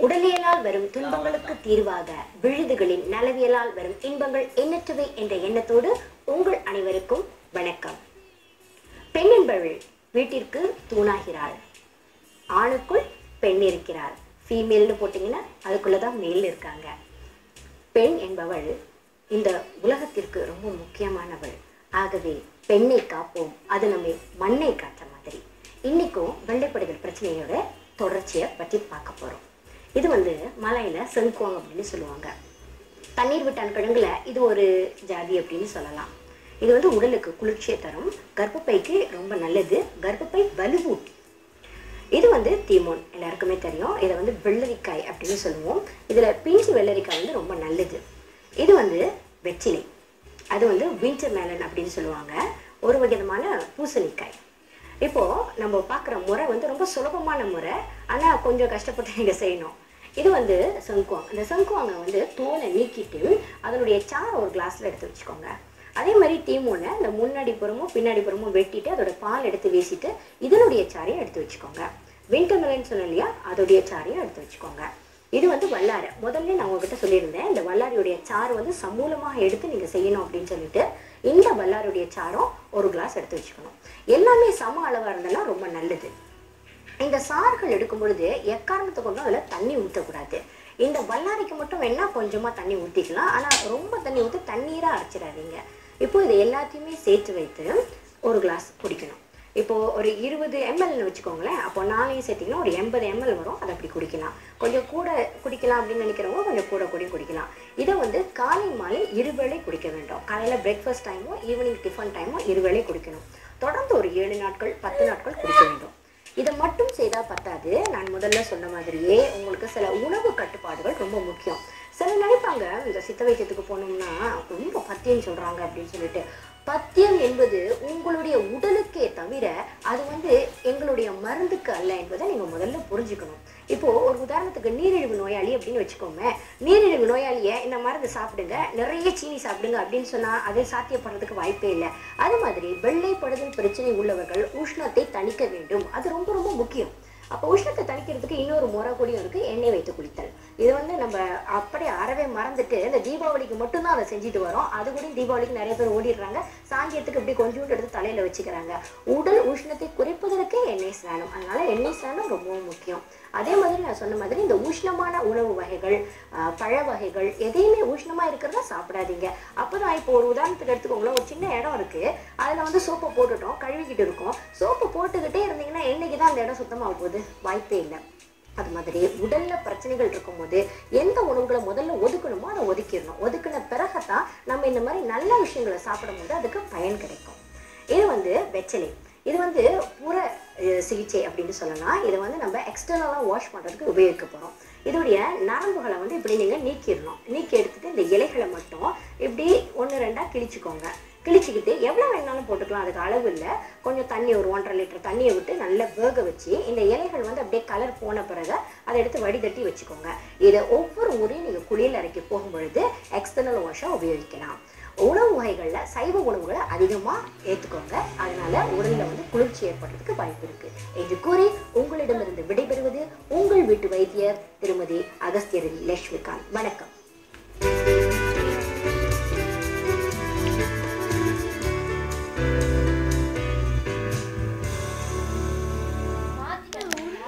உடலியலால் வரும் துன்பங்களுக்கு தீர்வாக விழுதுகளின் நலவியலால் வரும் இன்பங்கள் எண்ணற்றவை என்ற எண்ணத்தோடு உங்கள் அனைவருக்கும் வணக்கம். பெண் என்பவள் வீட்டிற்கு தூணாகிறாள். ஆணுக்குள் பெண் இருக்கிறாள். ஃபீமேல்னு போட்டிங்கன்னா அதுக்குள்ளதான் மேல் இருக்காங்க. பெண் என்பவள் இந்த உலகத்திற்கு ரொம்ப முக்கியமானவள். ஆகவே பெண்ணை காப்போம், அது நம்மை மண்ணை காற்ற மாதிரி. இன்னைக்கும் வெள்ளைப்படுதல் பிரச்சனையோட தொடர்ச்சியை பற்றி பார்க்க போறோம். இது மலையில செங்குவாங்க அப்படின்னு சொல்லுவாங்க. தண்ணீர் விட்டான் கிழங்குல இது ஒரு ஜாதி அப்படின்னு சொல்லலாம். இது உடலுக்கு குளிர்ச்சியை தரும், கர்ப்பப்பைக்கு ரொம்ப நல்லது, கர்ப்பப்பை வலுவூட்டி. இது தீமோன், எல்லாருக்குமே தெரியும். இதை வெள்ளரிக்காய் அப்படின்னு சொல்லுவோம். இதுல பிஞ்சு வெள்ளரிக்காய் ரொம்ப நல்லது. இது வெற்றிலை, அது வின்டர் மேலன் அப்படின்னு சொல்லுவாங்க. ஒரு விதமான பூசணிக்காய். இப்போ நம்ம பார்க்குற முறை ரொம்ப சுலபமான முறை, ஆனால் கொஞ்சம் கஷ்டப்பட்டு நீங்கள் செய்யணும். இது சங்குவாங்க. இந்த சங்குவாங்க தோலை நீக்கிட்டு அதனுடைய சாறை ஒரு கிளாஸில் எடுத்து வச்சுக்கோங்க. அதே மாதிரி தீமூனை இந்த முன்னாடி புறமும் பின்னாடி புறமும் வெட்டிட்டு அதோட பால் எடுத்து வீசிட்டு இதனுடைய சாறையும் எடுத்து வச்சுக்கோங்க. வின்டர் மெலன் சொன்னோம் இல்லையா, அதோடைய சாறையும் எடுத்து வச்சுக்கோங்க. இது வல்லாரை. முதல்ல நான் உங்ககிட்ட சொல்லியிருந்தேன், இந்த வல்லாரியுடைய சாறு சமூலமாக எடுத்து நீங்கள் செய்யணும் அப்படின்னு சொல்லிட்டு இந்த வல்லாருடைய சாரம் ஒரு கிளாஸ் எடுத்து வச்சுக்கணும். எல்லாமே சம அளவாக இருந்ததுன்னா ரொம்ப நல்லது. இந்த சாறுகள் எடுக்கும் பொழுது எக்காரணத்தை கொண்டும் அதில் தண்ணி ஊற்றக்கூடாது. இந்த வல்லாரிக்கு மட்டும் வேணா கொஞ்சமாக தண்ணி ஊற்றிக்கலாம், ஆனால் ரொம்ப தண்ணி ஊற்றி தண்ணீராக அரைச்சிடாதீங்க. இப்போ இது எல்லாத்தையுமே சேர்த்து வைத்து ஒரு கிளாஸ் குடிக்கணும். இப்போது ஒரு 20 ml வச்சுக்கோங்களேன். அப்போ 4 சேர்த்திங்கன்னா ஒரு 80 ml வரும். அதை அப்படி குடிக்கலாம். கொஞ்சம் கூட குடிக்கலாம் அப்படின்னு நினைக்கிறவங்க கொஞ்சம் கூட குடிக்கலாம். இதை காலை மாலை இருவேளை குடிக்க வேண்டும். காலையில் பிரேக்ஃபாஸ்ட் டைமும் ஈவினிங் டிஃபன் டைமும் இருவேளை குடிக்கணும். தொடர்ந்து ஒரு 7 நாட்கள் 10 நாட்கள் குடிக்க வேண்டும். இதை மட்டும் செய்தால் பத்தாது. நான் முதல்ல சொன்ன மாதிரியே உங்களுக்கு சில உணவு கட்டுப்பாடுகள் ரொம்ப முக்கியம். சில நினைப்பாங்க, இந்த சித்த வைத்தியத்துக்கு போனோம்னா ரொம்ப பத்தியம் சொல்கிறாங்க அப்படின்னு சொல்லிட்டு. பத்தியம் என்பது உங்களுடைய உடலுக்கே தவிர அது எங்களுடைய மருந்துக்கு அல்ல என்பதை நீங்கள் முதல்ல புரிஞ்சுக்கணும். இப்போது ஒரு உதாரணத்துக்கு நீரிழிவு நோயாளி அப்படின்னு வச்சுக்கோங்க. நீரிழிவு நோயாளியை இந்த மருந்து சாப்பிடுங்க, நிறைய சீனி சாப்பிடுங்க அப்படின்னு சொன்னால் அது சாத்தியப்படுறதுக்கு வாய்ப்பே இல்லை. அது மாதிரி வெள்ளைப்படுதல் பிரச்சனை உள்ளவர்கள் உஷ்ணத்தை தணிக்க வேண்டும். அது ரொம்ப ரொம்ப முக்கியம். அப்போ உஷ்ணத்தை தணிக்கிறதுக்கு இன்னொரு முறை கூடியும் இருக்குது, எண்ணெய் வைத்து குளித்தல். இது நம்ம அப்படியே அறவே மறந்துட்டு இந்த தீபாவளிக்கு மட்டும்தான் அதை செஞ்சுட்டு வரோம். அது கூட தீபாவளிக்கு நிறைய பேர் ஓடிடுறாங்க. சாங்கியத்துக்கு இப்படி கொஞ்சோண்டு எடுத்து தலையில் வச்சுக்கிறாங்க. உடல் உஷ்ணத்தை குறைப்பதற்கே எண்ணெய் ஸ்நானம். அதனால எண்ணெய் ஸ்நானம் ரொம்பவும் முக்கியம். அதே மாதிரி நான் சொன்ன மாதிரி இந்த உஷ்ணமான உணவு வகைகள், பழ வகைகள் எதையுமே உஷ்ணமாக இருக்கிறதா சாப்பிடாதீங்க. அப்போ தான் இப்போ ஒரு உதாரணத்துக்கு எடுத்துக்கோங்களேன், ஒரு சின்ன இடம் இருக்குது, அதில் சோப்பை போட்டுட்டோம், கழுவிக்கிட்டு இருக்கோம். சோப்பை போட்டுக்கிட்டே இருந்தீங்கன்னா என்னைக்கு தான் அந்த இடம் சுத்தமாக போகுது? வாய்ப்பே இல்லை. அது மாதிரி உடல்ல பிரச்சனைகள் இருக்கும்போது எந்த உணவுகளை முதல்ல ஒதுக்கணுமோ அதை ஒதுக்கிடணும். ஒதுக்கின பிறகுதான் நம்ம இந்த மாதிரி நல்ல விஷயங்களை சாப்பிடும்போது அதுக்கு பயன் கிடைக்கும். இது வெற்றிலை. இது புற சிகிச்சை அப்படின்னு சொல்லலாம். இதை நம்ம எக்ஸ்டர்னலாக வாஷ் பண்ணுறதுக்கு உபயோகிக்க போகிறோம். இதோடைய நரம்புகளை இப்படி நீங்கள் நீக்கிடணும். நீக்கி எடுத்துட்டு இந்த இலைகளை மட்டும் இப்படி 1-2 கிழிச்சுக்கோங்க. கிழிச்சிக்கிட்டு எவ்வளோ வேணாலும் போட்டுக்கலாம், அதுக்கு அளவு இல்லை. கொஞ்சம் தண்ணி, ஒரு 1.5 லிட்டர் தண்ணியை விட்டு நல்லா வேக வச்சு இந்த இலைகள் அப்படியே கலர் போன பிறகு அதை எடுத்து வடிகட்டி வச்சுக்கோங்க. இதை ஒவ்வொரு முறையும் நீங்கள் குளியல் அறைக்கு போகும்பொழுது எக்ஸ்டர்னல் வாஷாக உபயோகிக்கலாம். உணவு வகைகளில் சைவ உணவுகளை அதிகமாக ஏற்றுக்கோங்க. அதனால உடலில் குளிர்ச்சி ஏற்படுறதுக்கு வாய்ப்பு இருக்கு என்று கூறி உங்களிடமிருந்து விடைபெறுவது உங்கள் வீட்டு வைத்தியர் திருமதி அகஸ்தியர் லட்சுமிகாந்த். வணக்கம்.